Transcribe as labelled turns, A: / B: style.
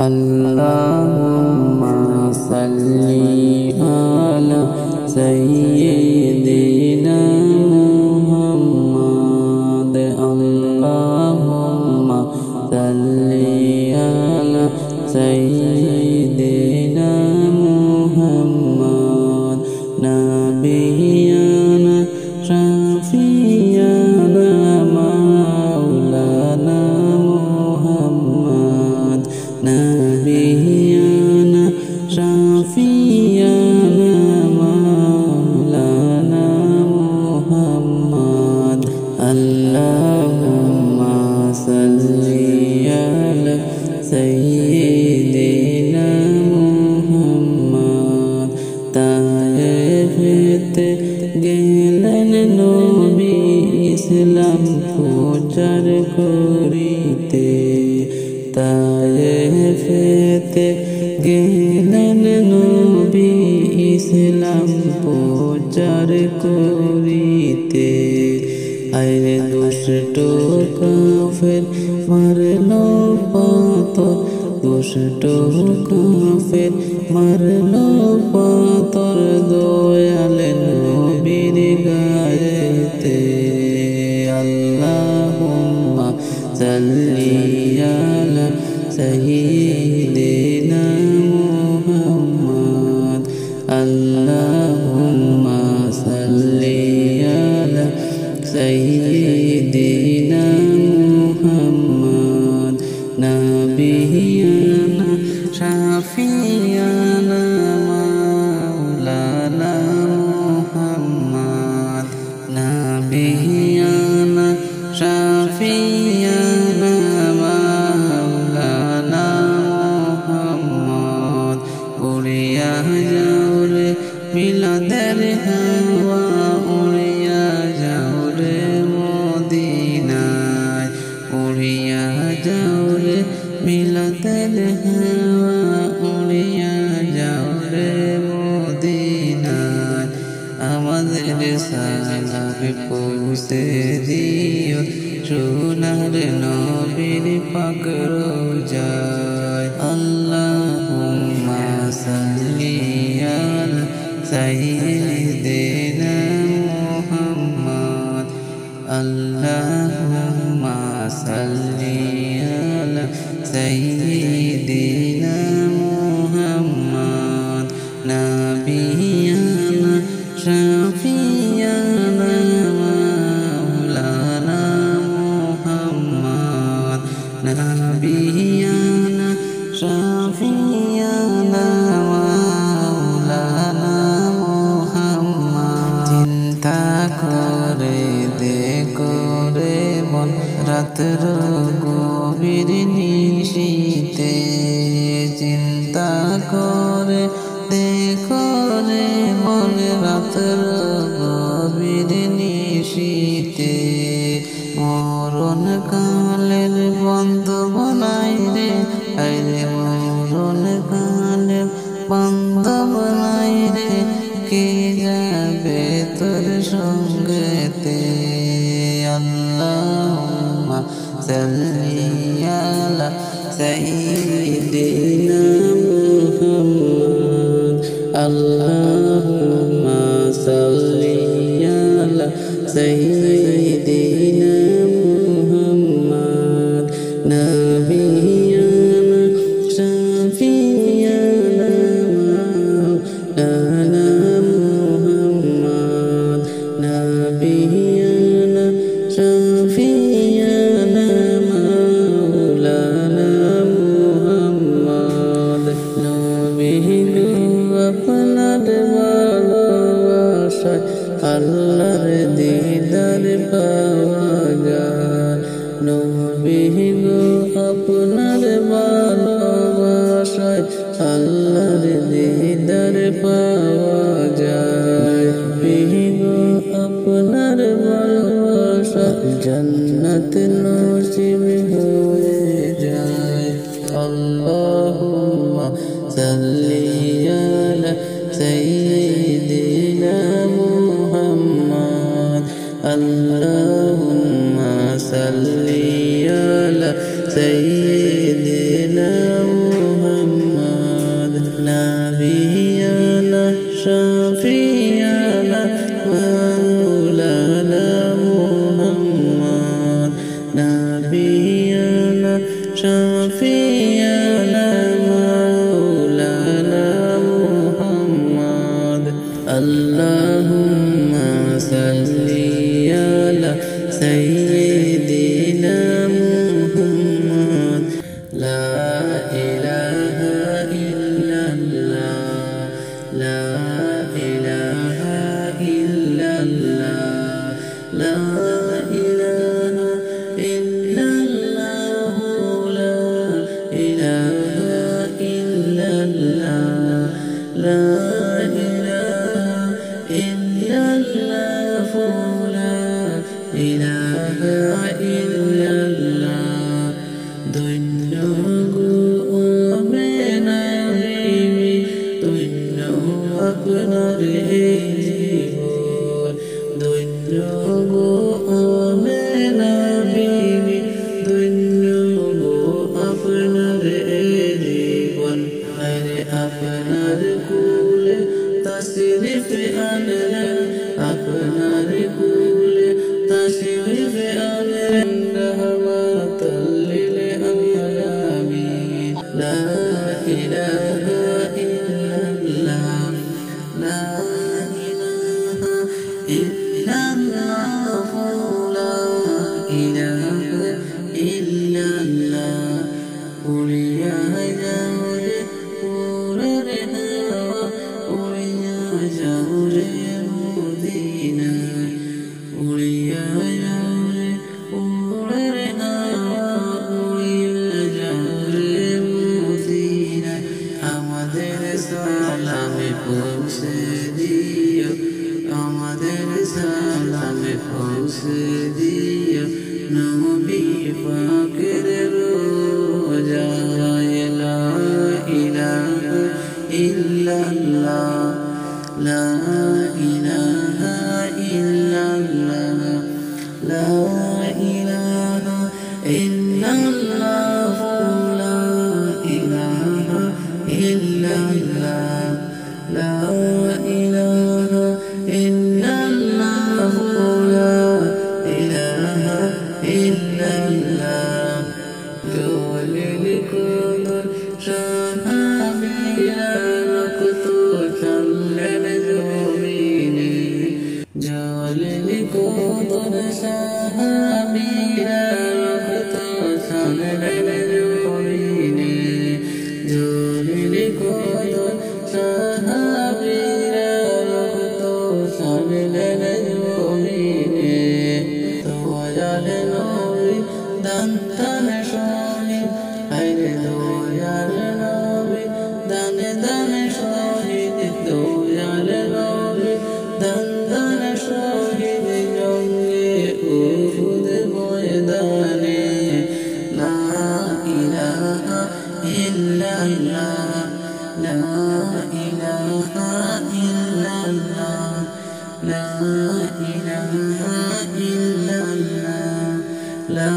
A: Allahumma salli ala sayyidina Muhammad. Allahumma salli ala sayyidina Muhammad. Nabiyyana Shafi'ana Maulana Muhammad. Nabiyyana Shafi'ana Maulana Muhammad. Allahumma salli ala sayyidina Muhammad. তায়েফেতে গেলেন নবী ইসলাম প্রচার করিতে। তায়েফেতে গেলেন নবী ইসলাম প্রচার করিতে। আইরে দুষ্ট কাফের মারলো পাথর, দুষ্ট কাফের মারলো পাথর দয়াল নবীর গায়েতে। আল্লাহুম্মা সাল্লি আলা সাইয়্যিদিনা মুহাম্মদ। আল্লাহুম্মা সাল্লি আলা সাইয়্যিদিনা মুহাম্মদ। নাবিয়ানা শাফিয়ানা মাওলানা মুহাম্মদ। নাবিয়ানা শাফিয়ানা মাওলানা মুহাম্মদ। উড়িয়া যাও রে মিলাদের হাওয়া, উড়িয়া যাও রে মদিনায়। উড়িয়া যাও রে মিলাদের হাওয়া, উড়িয়া যাও রে মদিনায়। আমাদের সালাম পৌঁছে দিও সোনার নবীর পাক রওজায়। আল্লাহুম্মা সাল্লি আলা সাইয়্যিদিনা মুহাম্মদ। আল্লাহুম্মা সাল্লি আলা সাইয়্যিদিনা মুহাম্মদ। নাবিয়ানা শাফিয়ানা মাওলানা মুহাম্মদ। নাবিয়ানা শাফিয়ানা মাওলানা মুহাম্মদ। চিন্তা করে দেখো রে মন রাত্র গভীর নিশীথে। চিন্তা করে দেখো রে মন রাত্র গভীর নিশীথে। মরণ কালের বন্ধু বানাই রে, আরে মরণ কালের বন্ধু বানাই রে। কে যাবে তোর সঙ্গেতে। আল্লাহুম্মা সাল্লি আলা সাইয়্যিদিনা মুহাম্মদ। আল্লাহুম্মা সাল্লি আলা সাইয়্যিদিনা মুহাম্মদ। নাবিয়ানা শাফিয়ানা মাওলানা মুহাম্মদ। নাবিয়ানা শাফিয়ানা মাওলানা মুহাম্মদ। নবী গো আপনার ভালোবাসায় আল্লাহর দিদার পাওয়া যায়। নবী গো আপনার ভালোবাসায় আল্লাহর দিদার পাওয়া যায়। নবী গো আপনার ভালোবাসা জান্নাত নসিব হয়ে যায়। আল্লাহুম্মা সাল্লি আলা সাইয়্যিদিনা মুহাম্মদ। আল্লাহুম্মা সাল্লি আলা সাইয়্যিদিনা Muhammad. ilaha illallah, la ilaha illallah, la ilaha illallah, la ilaha illallah, la ilaha illallah, la ilaha illallah. ধন্য গো আমেনার বিবি, ধন্য আপনার এই জীবন, ধন্য গো আমেনার বিবি, ধন্য গো আপনার এই জীবন। আরে আপনার কুলে তাশরিফ আনলেন, আপনার কুলে তাশরিফ আনলেন, রহমাতাল লিল আলামিন। লা ইলাহা ইল্লাল্লাহ, লা ইলাহা ইল্লাল্লাহ, লা ইলাহা ইল্লাল্লাহ। উড়িয়া যাও রে উড়ের হাওয়া, উড়িয়া যাও রে মদিনায়, উড়িয়া যাও রে উড়ের হাওয়া, উড়িয়া যাও রে মদিনায়। আমাদের সালামে পৌঁছে দিও, আমাদের সালামে পৌঁছে দিও, নবী পাকের রোজায়। লা ইলাহা ইল্লাল্লাহ, লা ইলাহা ইল্লাল্লাহ, লা ইলাহা ইল্লাল্লাহ, লা ইলাহা ইল্লাল্লাহ, লা ইলাহা ইল্লাল্লাহ, লা ইলাহা ইল্লাল্লাহ। জলিল কদর সাহাবীরা রক্ত ছললেন জমিনে, জলিল কদর সাহাবীরা রক্ত ছললেন জমিনে, জলিল কদর সাহাবীরা রক্ত ছললেন জমিনে। দয়াল নবী দান দানে শহীদ, আরে দয়াল নবী দানে দানে শহীদ, দয়াল নবী দান দানে শহীদ, জঙ্গে উহুদ ময়দানে। লা ইলাহা ইল্লাল্লাহ, লা ইলাহা ইল্লাল্লাহ, লা ইলাহা ইল্লাল্লাহ, লা